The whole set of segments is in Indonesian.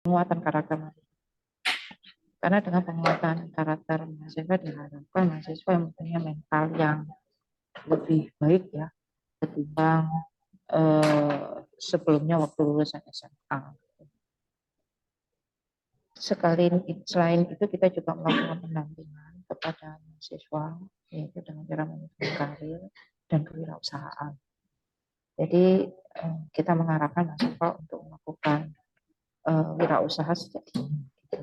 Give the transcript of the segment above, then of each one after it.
penguatan karakter mahasiswa. Karena dengan penguatan karakter mahasiswa diharapkan mahasiswa yang mempunyai mental yang lebih baik ya ketimbang sebelumnya waktu lulusan SMA. Selain itu kita juga melakukan pendampingan kepada mahasiswa yaitu dengan cara manajemen karir dan kewirausahaan. Jadi kita mengarahkan mahasiswa untuk melakukan wirausaha sejak dini. Gitu.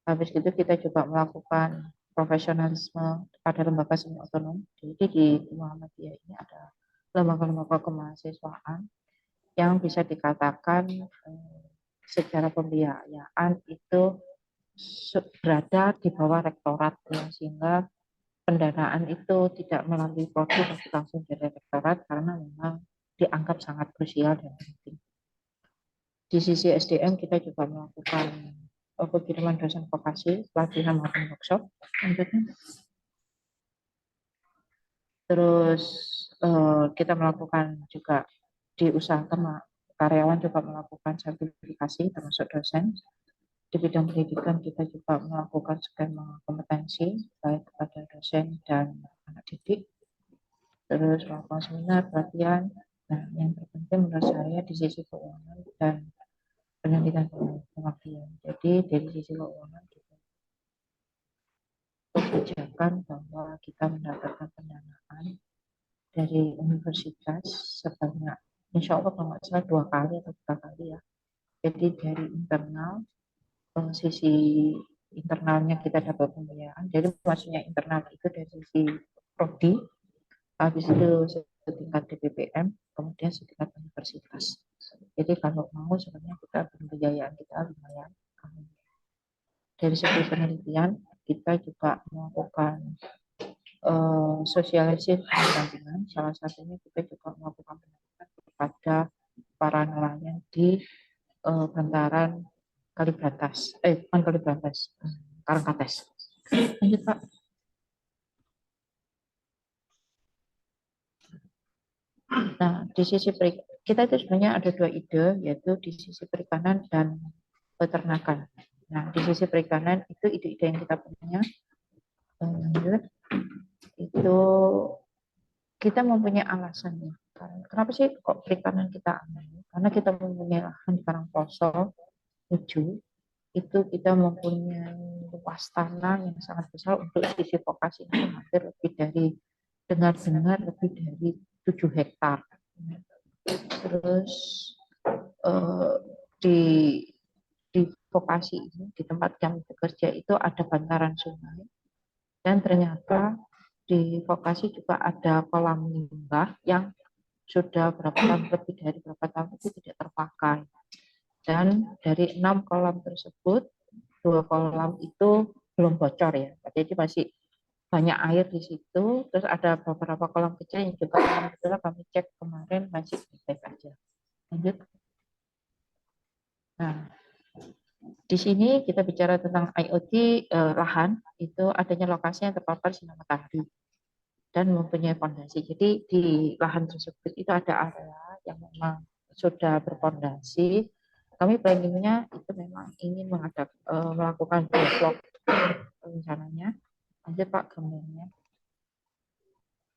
Habis itu kita juga melakukan profesionalisme pada lembaga semi otonom. Jadi di Muhammadiyah ini ada lembaga-lembaga kemahasiswaan yang bisa dikatakan secara pembiayaan itu berada di bawah rektorat ya, sehingga pendanaan itu tidak melalui prodi langsung dari rektorat karena memang dianggap sangat krusial dan penting. Di sisi SDM kita juga melakukan pengiriman dosen vokasi, pelatihan maupun workshop. Lanjutnya. Terus kita melakukan juga diusahakan karyawan juga melakukan sertifikasi termasuk dosen. Di bidang pendidikan kita juga melakukan skema kompetensi baik kepada dosen dan anak didik. Terus melakukan seminar, pelatihan. Nah, yang terpenting menurut saya di sisi keuangan dan pendidikan pengabdian. Jadi dari sisi keuangan kita kebijakan bahwa kita mendapatkan pendanaan dari universitas sebanyak insya Allah kalau nggak salah 2 kali atau 3 kali ya. Jadi dari internal sisi internalnya kita dapat pembiayaan. Jadi maksudnya internal itu dari sisi prodi, habis itu setingkat DPPM, kemudian setingkat universitas. Jadi kalau mau sebenarnya kita pembiayaan kita lumayan. Dari segi penelitian kita juga melakukan sosialisasi pendampingan. Salah satunya kita juga melakukan pendampingan kepada para nelayan di bantaran Kalibrantas, bukan Kalibrantas, Karangkates. Lanjut Pak. Nah, di sisi kita itu sebenarnya ada 2 ide, yaitu di sisi perikanan dan peternakan. Nah, di sisi perikanan itu ide-ide yang kita punya, lanjut, itu kita mempunyai alasannya. Kenapa sih kok perikanan kita ambil? Karena kita mempunyai lahan di Karangposo, Uju, itu kita mempunyai luas tanah yang sangat besar untuk sisi vokasi itu hampir lebih dari dengar-dengar lebih dari 7 hektar. Terus eh, di di vokasi ini di tempat kami bekerja itu ada bantaran sungai dan ternyata di vokasi juga ada kolam limbah yang sudah berapa tahun lebih dari berapa tahun itu tidak terpakai. Dan dari 6 kolam tersebut 2 kolam itu belum bocor ya, jadi masih banyak air di situ. Terus ada beberapa kolam kecil yang juga alhamdulillah kami cek kemarin masih baik aja. Lanjut. Nah, di sini kita bicara tentang IoT lahan itu adanya lokasi yang terpapar sinar matahari dan mempunyai fondasi. Jadi di lahan tersebut itu ada area yang memang sudah berfondasi. Kami planningnya itu memang ingin melakukan blok rencananya. Lanjut Pak gambarnya.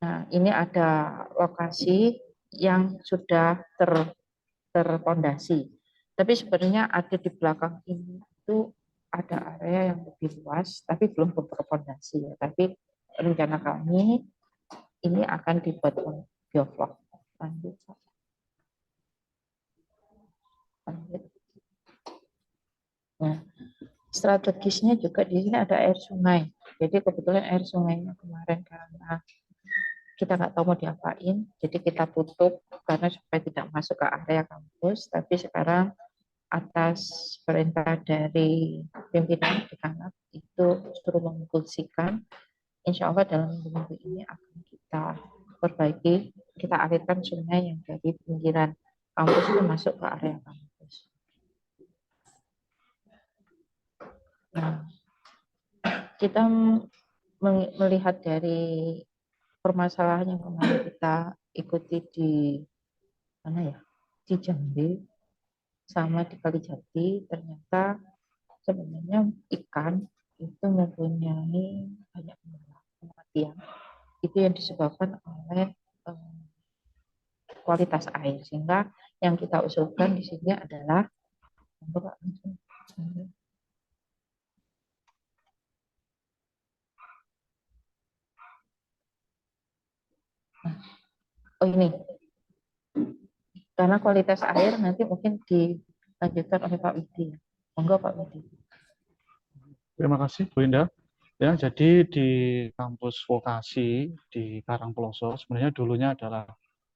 Nah, ini ada lokasi yang sudah terfondasi. Tapi sebenarnya ada di belakang ini itu ada area yang lebih luas, tapi belum berfondasi ya. Tapi rencana kami ini akan dibuat bioflok. Lanjut. Lanjut. Nah, strategisnya juga di sini ada air sungai. Jadi kebetulan air sungainya kemarin karena kita nggak tahu mau diapain, jadi kita tutup karena supaya tidak masuk ke area kampus. Tapi sekarang atas perintah dari pimpinan dekanat itu suruh memfungsikan, insya Allah dalam minggu ini akan kita perbaiki, kita alirkan sungai yang dari pinggiran kampus itu masuk ke area kampus. Nah, kita melihat dari permasalahan yang kemarin kita ikuti di mana ya, di Jambi, sama di Kalijati, ternyata sebenarnya ikan itu mempunyai banyak kematian. Itu yang disebabkan oleh kualitas air. Sehingga yang kita usulkan di sini adalah oh ini, karena kualitas air nanti mungkin dilanjutkan oleh Pak Widi. Monggo Pak Widi. Terima kasih Bu Indah. Ya, jadi di kampus vokasi di Karangploso sebenarnya dulunya adalah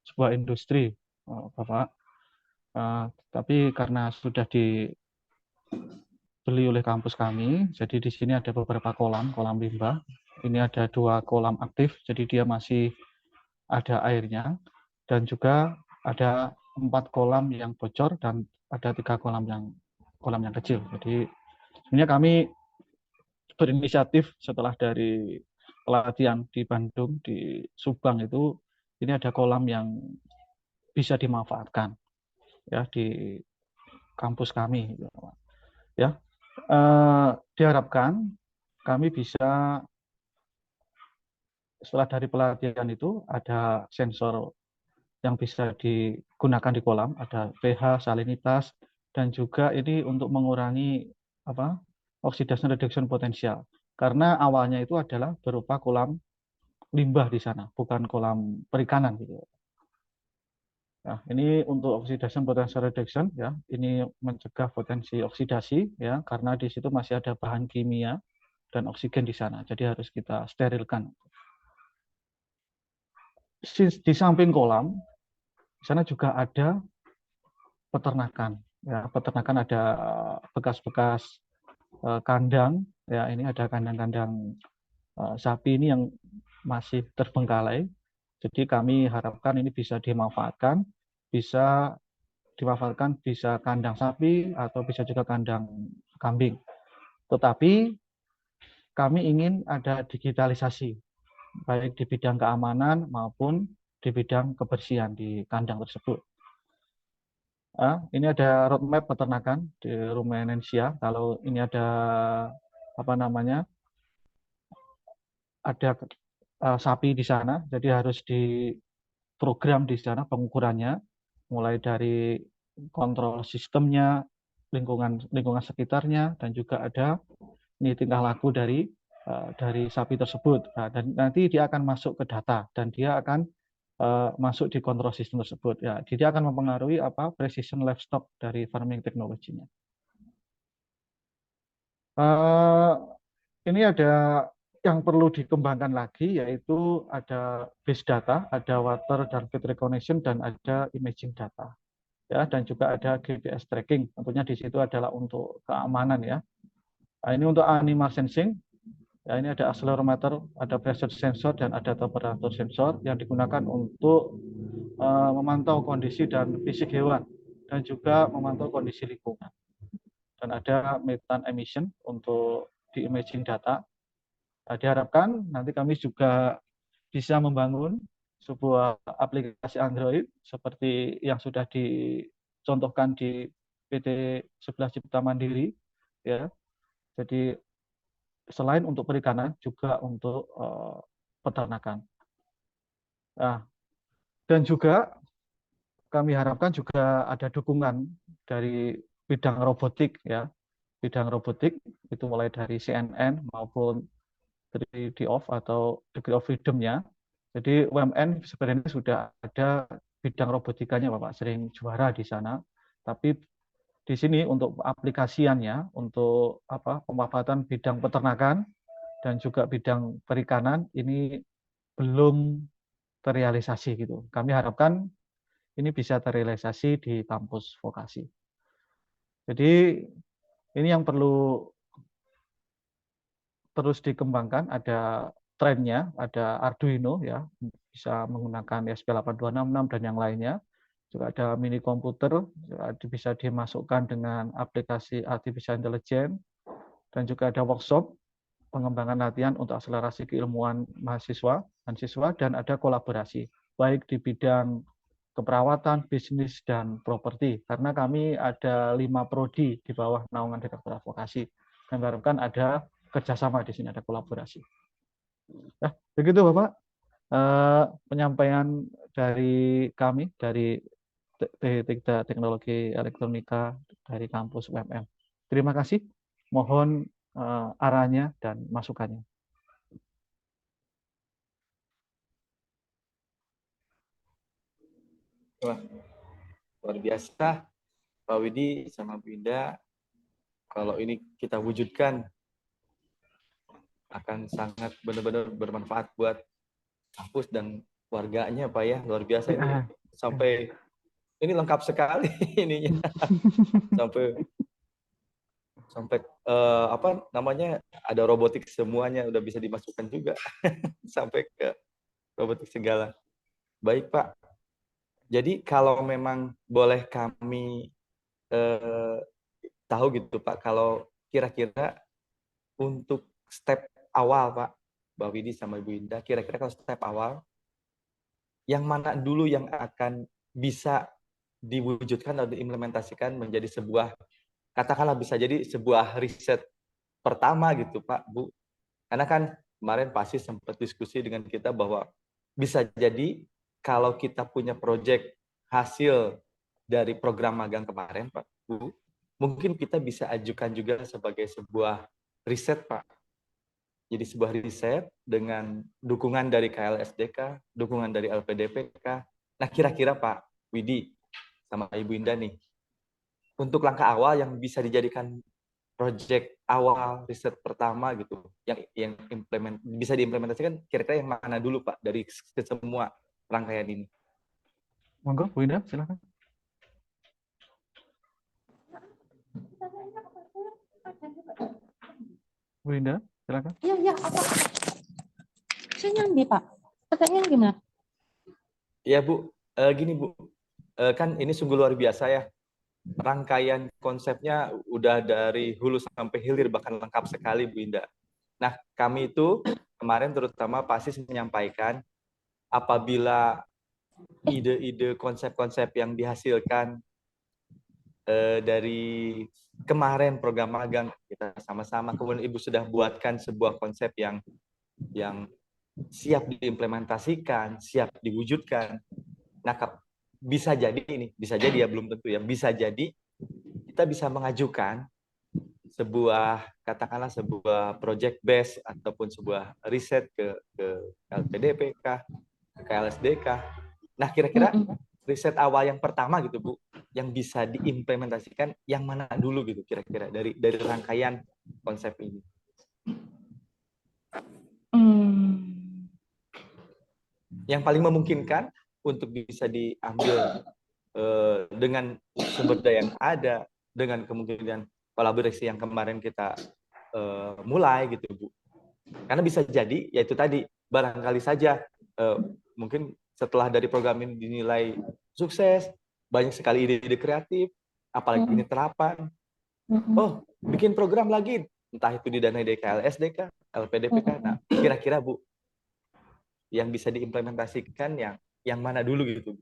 sebuah industri, Bapak. Tapi karena sudah dibeli oleh kampus kami, jadi di sini ada beberapa kolam limbah. Ini ada 2 kolam aktif, jadi dia masih ada airnya, dan juga ada 4 kolam yang bocor dan ada 3 kolam yang kecil. Jadi sebenarnya kami berinisiatif setelah dari pelatihan di Bandung, di Subang itu, ini ada kolam yang bisa dimanfaatkan ya di kampus kami ya. Diharapkan kami bisa setelah dari pelatihan itu ada sensor yang bisa digunakan di kolam, ada pH, salinitas, dan juga ini untuk mengurangi oxidation reduction potensial. Karena awalnya itu adalah berupa kolam limbah di sana, bukan kolam perikanan gitu. Nah, ini untuk oxidation potential reduction ya, ini mencegah potensi oksidasi ya, karena di situ masih ada bahan kimia dan oksigen di sana. Jadi harus kita sterilkan. Di samping kolam, di sana juga ada peternakan. Ya, peternakan ada bekas-bekas kandang. Ya, ini ada kandang-kandang sapi ini yang masih terbengkalai. Jadi kami harapkan ini bisa dimanfaatkan, bisa kandang sapi atau bisa juga kandang kambing. Tetapi kami ingin ada digitalisasi, baik di bidang keamanan maupun di bidang kebersihan di kandang tersebut. Ini ada roadmap peternakan di Rumensia. Kalau ini ada ada sapi di sana, jadi harus diprogram di sana pengukurannya, mulai dari kontrol sistemnya, lingkungan sekitarnya, dan juga ada ini tingkah laku dari sapi tersebut. Nah, dan nanti dia akan masuk ke data dan dia akan masuk di kontrol sistem tersebut. Ya, dia akan mempengaruhi precision livestock dari farming teknologinya. Ini ada yang perlu dikembangkan lagi, yaitu ada base data, ada water dan feed recognition, dan ada imaging data. Ya, dan juga ada GPS tracking. Tentunya di situ adalah untuk keamanan ya. Nah, ini untuk animal sensing. Ya, ini ada accelerometer, ada pressure sensor, dan ada temperature sensor yang digunakan untuk memantau kondisi dan fisik hewan, dan juga memantau kondisi lingkungan. Dan ada methane emission untuk di imaging data. Nah, diharapkan nanti kami juga bisa membangun sebuah aplikasi Android seperti yang sudah dicontohkan di PT 11 Cipta Mandiri ya. Jadi selain untuk perikanan juga untuk peternakan. Nah, dan juga kami harapkan juga ada dukungan dari bidang robotik ya. Bidang robotik itu mulai dari CNN maupun 3D Off atau Degree of Freedom-nya. Jadi UMN sebenarnya sudah ada bidang robotikanya Bapak, sering juara di sana. Tapi di sini untuk aplikasiannya, untuk pemanfaatan bidang peternakan dan juga bidang perikanan ini belum terrealisasi gitu. Kami harapkan ini bisa terrealisasi di kampus vokasi. Jadi ini yang perlu terus dikembangkan, ada trennya, ada Arduino ya, bisa menggunakan ESP8266 dan yang lainnya. Juga ada mini komputer, bisa dimasukkan dengan aplikasi artificial intelligence, dan juga ada workshop pengembangan latihan untuk akselerasi keilmuan mahasiswa dan siswa, dan ada kolaborasi baik di bidang keperawatan, bisnis, dan properti. Karena kami ada 5 prodi di bawah naungan Direktorat Vokasi. Dan diharapkan ada kerjasama di sini, ada kolaborasi. Nah, begitu Bapak penyampaian dari kami, dari Teknologi Elektronika dari kampus UMM. Terima kasih. Mohon arahnya dan masukannya. Wah, luar biasa Pak Widi sama Bu Indah. Kalau ini kita wujudkan akan sangat benar-benar bermanfaat buat kampus dan warganya Pak ya. Luar biasa ini. Sampai ini lengkap sekali ininya. sampai apa namanya, ada robotik semuanya udah bisa dimasukkan juga. Sampai ke robotik segala. Baik Pak. Jadi kalau memang boleh kami tahu gitu Pak, kalau kira-kira untuk step awal Pak, Mbak Widi sama Ibu Indah, kira-kira kalau step awal, yang mana dulu yang akan bisa diwujudkan atau diimplementasikan menjadi sebuah, katakanlah bisa jadi sebuah riset pertama gitu Pak, Bu. Karena kan kemarin pasti sempat diskusi dengan kita bahwa bisa jadi kalau kita punya proyek hasil dari program magang kemarin Pak, Bu, mungkin kita bisa ajukan juga sebagai sebuah riset Pak. Jadi sebuah riset dengan dukungan dari KLSDK, dukungan dari LPDPK. Nah kira-kira Pak Widi sama Ibu Indah nih, untuk langkah awal yang bisa dijadikan proyek awal riset pertama gitu, yang bisa diimplementasikan, kira-kira yang mana dulu Pak dari semua rangkaian ini? Monggo Bu Indah, silakan. Bu Indah, silakan. Iya, apa? Saya nyambi, Pak. Pertanyaan gimana? Iya, Bu. Gini, Bu. Kan ini sungguh luar biasa ya. Rangkaian konsepnya udah dari hulu sampai hilir, bahkan lengkap sekali, Bu Indah. Nah, kami itu kemarin terutama pasti menyampaikan apabila ide-ide konsep-konsep yang dihasilkan dari kemarin program magang kita sama-sama, kemudian Ibu sudah buatkan sebuah konsep yang siap diimplementasikan, siap diwujudkan. Nah, bisa jadi ya, belum tentu ya, bisa jadi kita bisa mengajukan sebuah, katakanlah sebuah project base ataupun sebuah riset ke LPDPK, ke KLSDK. Nah, kira-kira riset awal yang pertama gitu Bu, yang bisa diimplementasikan yang mana dulu gitu kira-kira dari rangkaian konsep ini? Yang paling memungkinkan untuk bisa diambil dengan sumber daya yang ada, dengan kemungkinan kolaborasi yang kemarin kita mulai gitu Bu. Karena bisa jadi yaitu tadi, barangkali saja mungkin setelah dari program ini dinilai sukses, banyak sekali ide-ide kreatif, apalagi ini terapan. Oh, bikin program lagi, entah itu didanai dari KLSDK, LPDPK. Nah, kira-kira Bu, yang bisa diimplementasikan yang mana dulu gitu?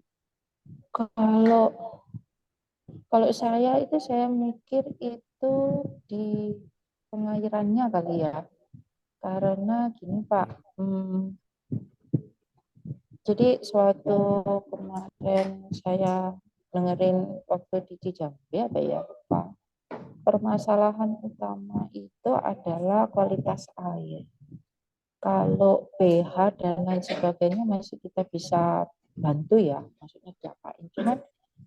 Kalau saya itu, saya mikir itu di pengairannya kali ya. Karena gini Pak, jadi suatu kemarin saya dengerin waktu di Cijambe apa ya Pak, permasalahan utama itu adalah kualitas air. Kalau pH dan lain sebagainya masih kita bisa bantu ya, maksudnya diapain. Cuman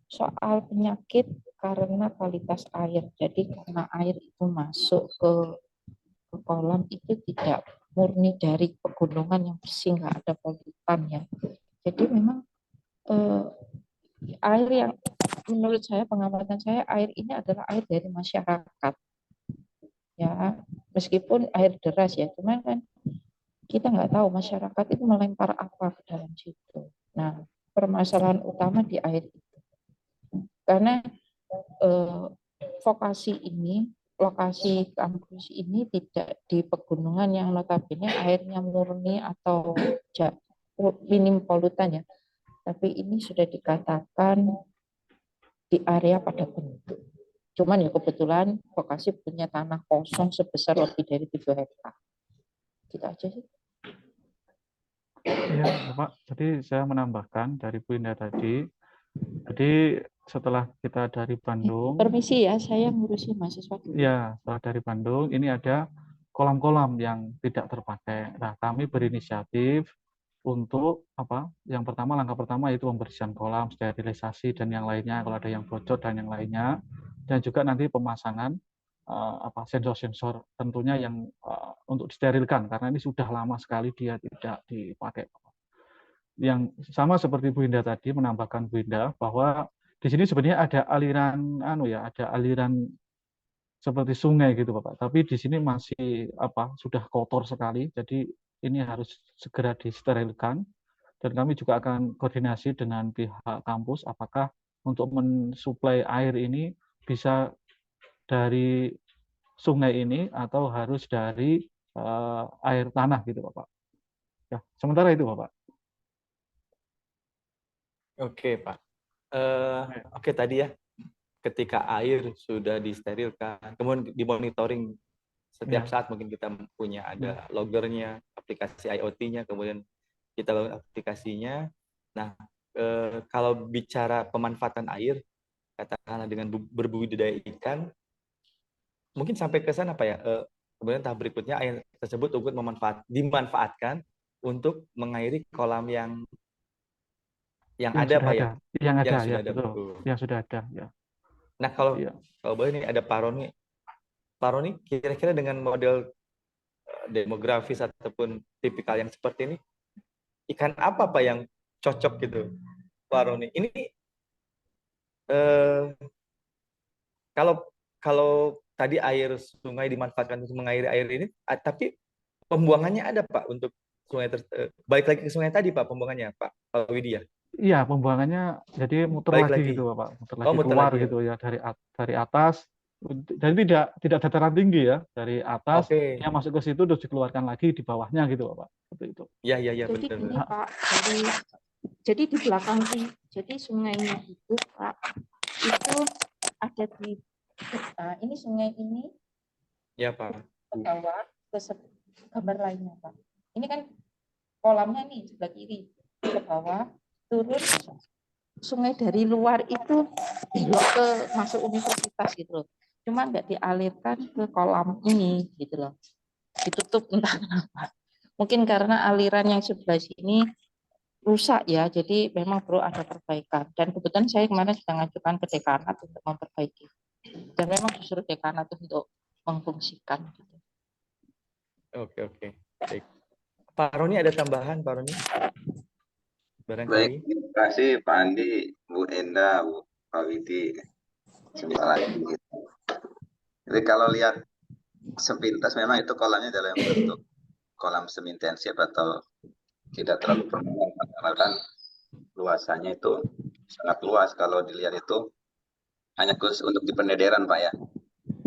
soal penyakit karena kualitas air. Jadi karena air itu masuk ke kolam itu tidak murni dari pegunungan yang bersih, nggak ada polutannya. Jadi memang air yang menurut saya, pengamatan saya, air ini adalah air dari masyarakat. Ya, meskipun air deras ya, cuman kan kita nggak tahu masyarakat itu melempar apa ke dalam situ. Nah, permasalahan utama di air itu. Karena lokasi kampus ini tidak di pegunungan yang notabene airnya murni atau minim polutan ya. tapi ini sudah dikatakan di area padat penduduk. Cuman ya kebetulan lokasi punya tanah kosong sebesar lebih dari 7 hektar. Gitu aja sih. Ya, Bapak. Jadi saya menambahkan dari Bu Indah tadi. Jadi setelah kita dari Bandung, Permisi ya, saya ngurusin mahasiswa dulu. ya setelah dari Bandung, ini ada kolam-kolam yang tidak terpakai. Nah, kami berinisiatif untuk apa? Yang pertama, langkah pertama itu pembersihan kolam, sterilisasi dan yang lainnya kalau ada yang bocor dan yang lainnya, dan juga nanti pemasangan apa sensor-sensor tentunya yang untuk disterilkan karena ini sudah lama sekali dia tidak dipakai. Yang sama seperti Bu Indah tadi menambahkan Bu Indah bahwa di sini sebenarnya ada aliran ada aliran seperti sungai gitu Bapak. Tapi di sini masih sudah kotor sekali. Jadi ini harus segera disterilkan dan kami juga akan koordinasi dengan pihak kampus apakah untuk mensuplai air ini bisa dari sungai ini atau harus dari air tanah gitu Bapak. Ya, sementara itu Bapak. Oke, Pak. Oke, tadi ya, ketika air sudah disterilkan, kemudian dimonitoring setiap Ya. saat mungkin kita punya ada loggernya, aplikasi IoT-nya, kemudian kita bangun aplikasinya. Nah, kalau bicara pemanfaatan air, katakanlah dengan berbudidaya ikan, mungkin sampai ke sana Pak ya. Kemudian tahap berikutnya air tersebut untuk dimanfaatkan untuk mengairi kolam yang ada sudah Pak ya, ada, yang ada yang ya sudah ada. betul, Betul. yang sudah ada ya. Nah kalau Iya. boleh nih ada Pak Roni kira-kira dengan model demografis ataupun tipikal yang seperti ini, ikan apa Pak yang cocok gitu Pak Roni? Ini kalau tadi air sungai dimanfaatkan untuk mengairi air ini, tapi pembuangannya ada Pak untuk sungai balik lagi ke sungai tadi Pak, pembuangannya Pak Widya. Iya, pembuangannya jadi muter Balik lagi lagi. gitu Bapak, muter Oh, lagi muter keluar lagi ya. gitu ya dari atas. Dan tidak dataran tinggi ya, dari atas Oke. dia masuk ke situ terus dikeluarkan lagi di bawahnya gitu Bapak. Seperti itu. Iya Jadi benar. gini Pak, jadi di belakang sih, jadi sungainya itu Pak, itu ada di ini sungai ini. Ya Pak. Ke bawah ke gambar lainnya Pak. Ini kan kolamnya nih sebelah kiri, ke bawah turun sungai dari luar itu belok ke masuk universitas gitu loh. Cuma nggak dialirkan ke kolam ini gitu loh. Ditutup entah kenapa. Mungkin karena aliran yang sebelah sini rusak ya, jadi memang perlu ada perbaikan. Dan kebetulan saya kemarin sudah mengajukan ke dekanat untuk memperbaiki. Dan memang disuruh dekanat untuk memfungsikan. Gitu. Oke. Baik. Pak Roni ada tambahan Pak Roni? Barangkali. Baik, terima kasih Pak Andi, Bu Enda, Pak Widi. Jumpa lagi. Jadi kalau lihat sepintas memang itu kolamnya dalam bentuk kolam semi intensif atau tidak terlalu permanen karena kan luasannya itu sangat luas. Kalau dilihat itu hanya khusus untuk di pendederan Pak ya.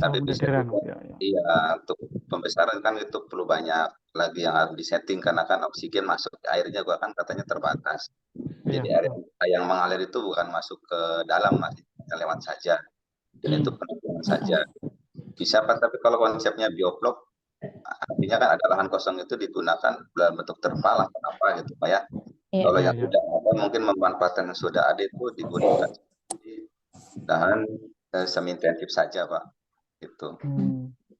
Tapi bisa juga, iya, untuk pembesaran kan itu perlu banyak lagi yang harus disetting karena kan oksigen masuk airnya gua kan katanya terbatas. Jadi air yang mengalir itu bukan masuk ke dalam, masih lewat saja. Dan itu penampungan saja. Bisa Pak, tapi kalau konsepnya bioblok, artinya kan ada lahan kosong itu digunakan dalam bentuk terpal atau apa gitu Pak ya. Kalau yang tidak ada mungkin memanfaatkan yang sudah ada itu digunakan di lahan semi intensif saja Pak. Itu.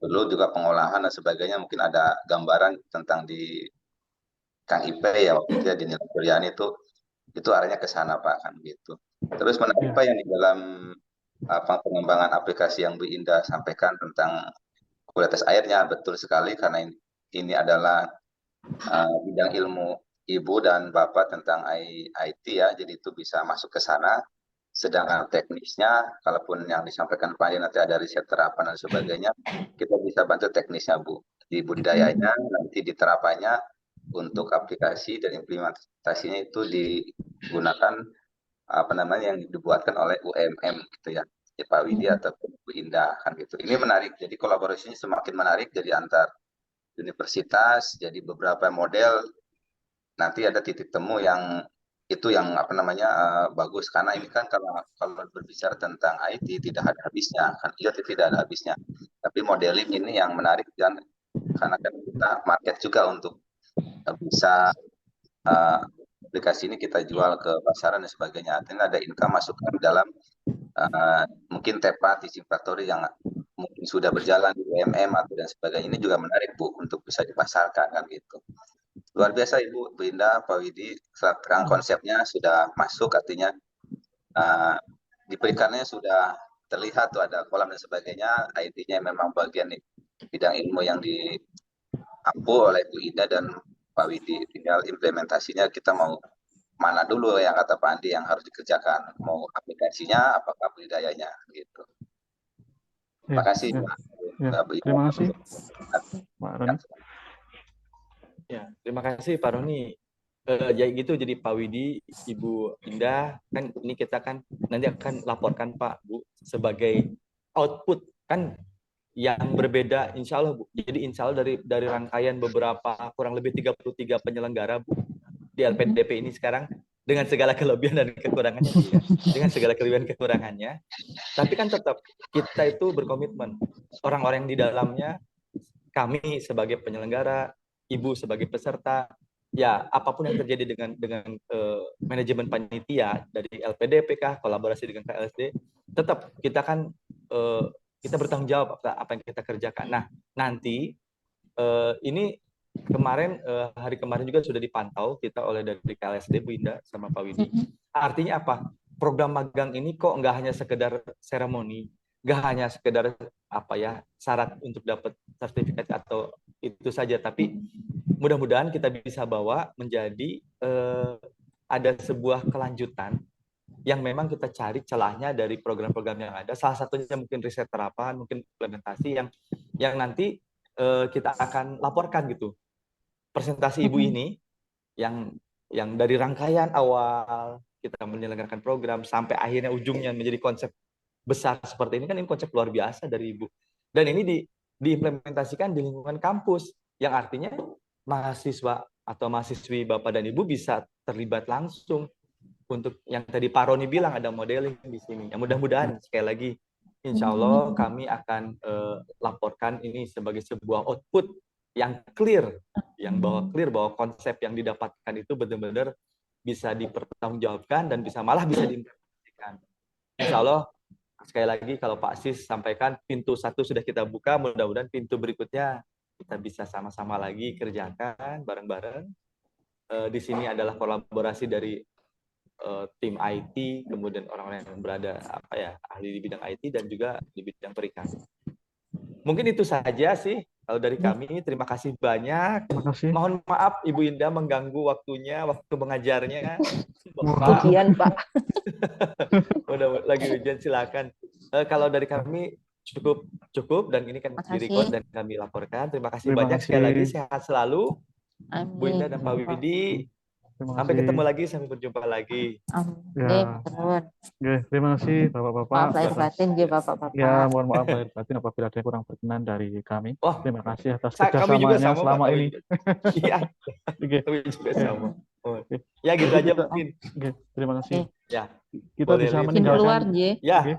Dulu juga pengolahan dan sebagainya mungkin ada gambaran tentang di Kang IP ya waktu itu ya di Nilai itu arahnya ke sana Pak kan gitu. Terus menarik Pak yang di dalam pengembangan aplikasi yang Bu Indah sampaikan tentang kualitas airnya betul sekali karena ini adalah bidang ilmu Ibu dan Bapak tentang IT ya, jadi itu bisa masuk ke sana. Sedangkan teknisnya, kalaupun yang disampaikan Pak nanti ada riset terapan dan sebagainya, kita bisa bantu teknisnya Bu. Di budidayanya, nanti di terapannya, untuk aplikasi dan implementasinya itu digunakan yang dibuatkan oleh UMM gitu ya, Pak Widi ataupun Bu Indah kan gitu. Ini menarik, jadi kolaborasinya semakin menarik jadi antar universitas, jadi beberapa model nanti ada titik temu yang itu yang bagus, karena ini kan kalau berbicara tentang IT tidak ada habisnya kan, iya tidak ada habisnya, tapi modeling ini yang menarik, dan karena kan kita market juga untuk bisa aplikasi ini kita jual ke pasaran dan sebagainya, artinya ada income masukkan dalam mungkin TEPA Teaching Factory yang mungkin sudah berjalan di UMM atau dan sebagainya, ini juga menarik Bu untuk bisa dipasarkan kan gitu. Luar biasa Ibu Indah, Pak Widi, sekarang konsepnya sudah masuk, artinya diberikannya sudah terlihat tuh ada kolam dan sebagainya, IT-nya memang bagian bidang ilmu yang diampu oleh Bu Indah dan Pak Widi, tinggal implementasinya kita mau mana dulu yang kata Pak Andi yang harus dikerjakan, mau aplikasinya apakah budidayanya gitu. Terima kasih Pak. Terima kasih Pak Roni. Ya, terima kasih Pak Roni. Ya gitu, jadi Pak Widi, Ibu Indah, kan ini kita kan nanti akan laporkan Pak Bu sebagai output kan yang berbeda insya Allah Bu. Jadi insya Allah dari rangkaian beberapa kurang lebih 33 penyelenggara Bu di LPDP ini sekarang dengan segala kelebihan dan kekurangannya Bu, ya. Dengan segala kelebihan kekurangannya, tapi kan tetap kita itu berkomitmen, orang-orang yang di dalamnya, kami sebagai penyelenggara, Ibu sebagai peserta, ya apapun yang terjadi dengan manajemen panitia dari LPDP kah, kolaborasi dengan KLSD, tetap kita kan kita bertanggung jawab apa yang kita kerjakan. Nah nanti ini kemarin hari kemarin juga sudah dipantau kita oleh dari KLSD Bu Indah sama Pak Widi. Artinya apa? Program magang ini kok nggak hanya sekedar seremoni, nggak hanya sekedar syarat untuk dapat sertifikat atau itu saja, tapi mudah-mudahan kita bisa bawa menjadi ada sebuah kelanjutan yang memang kita cari celahnya dari program-program yang ada. Salah satunya mungkin riset terapan, mungkin implementasi yang nanti kita akan laporkan gitu. Presentasi Ibu ini yang dari rangkaian awal kita menyelenggarakan program sampai akhirnya ujungnya menjadi konsep besar seperti ini, kan ini konsep luar biasa dari Ibu. Dan ini diimplementasikan di lingkungan kampus, yang artinya mahasiswa atau mahasiswi Bapak dan Ibu bisa terlibat langsung untuk yang tadi Pak Roni bilang ada modeling di sini. Ya, mudah-mudahan sekali lagi insya Allah kami akan laporkan ini sebagai sebuah output yang clear, bahwa konsep yang didapatkan itu benar-benar bisa dipertanggungjawabkan dan malah bisa diimplementasikan. Insya Allah sekali lagi kalau Pak Sis sampaikan pintu 1 sudah kita buka, mudah-mudahan pintu berikutnya kita bisa sama-sama lagi kerjakan bareng-bareng. Di sini adalah kolaborasi dari tim IT, kemudian orang-orang yang berada ahli di bidang IT dan juga di bidang perikanan. Mungkin itu saja sih kalau dari kami. Terima kasih banyak. Terima kasih. Mohon maaf Ibu Indah mengganggu waktunya, waktu mengajarnya. Ujian Pak. Udah lagi ujian, silakan. Kalau dari kami cukup dan ini kan di-record dan kami laporkan. Terima kasih banyak. Sekali lagi sehat selalu. Amin. Bu Indah dan Pak Widi. Sampai ketemu lagi, sampai berjumpa lagi. Terima kasih Bapak-Bapak. Maaf lahir batin ya Bapak-Bapak. Ya, mohon maaf lahir batin apabila ada kurang berkenan dari kami. Terima kasih atas kerjasamanya selama ini. Iya. Kami juga sama. Ya gitu aja mungkin. Terima kasih. Ya. Kita bisa meninggalkan. Ya.